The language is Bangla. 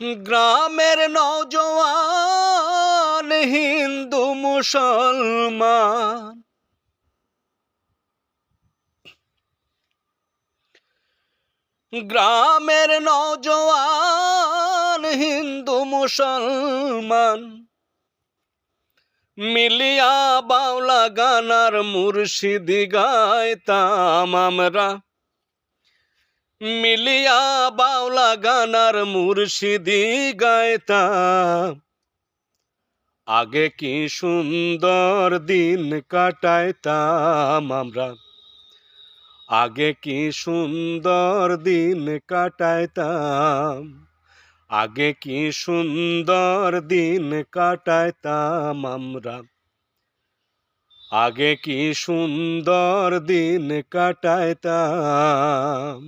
গ্রামের নওজোয়ান হিন্দু মুসলমান, গ্রামের নওজোয়ান হিন্দু মুসলমান মিলিয়া বাউলা গানার মুর্শিদি গাইতাম আমরা, মিলিয়া বাউলা গানার মুর্শিদি গাইতাম। আগে কি সুন্দর দিন কাটাইতাম আমরা, আগে কি সুন্দর দিন কাটাইতাম, আগে কি সুন্দর দিন কাটাইতাম আমরা, আগে কি সুন্দর দিন কাটাইতাম।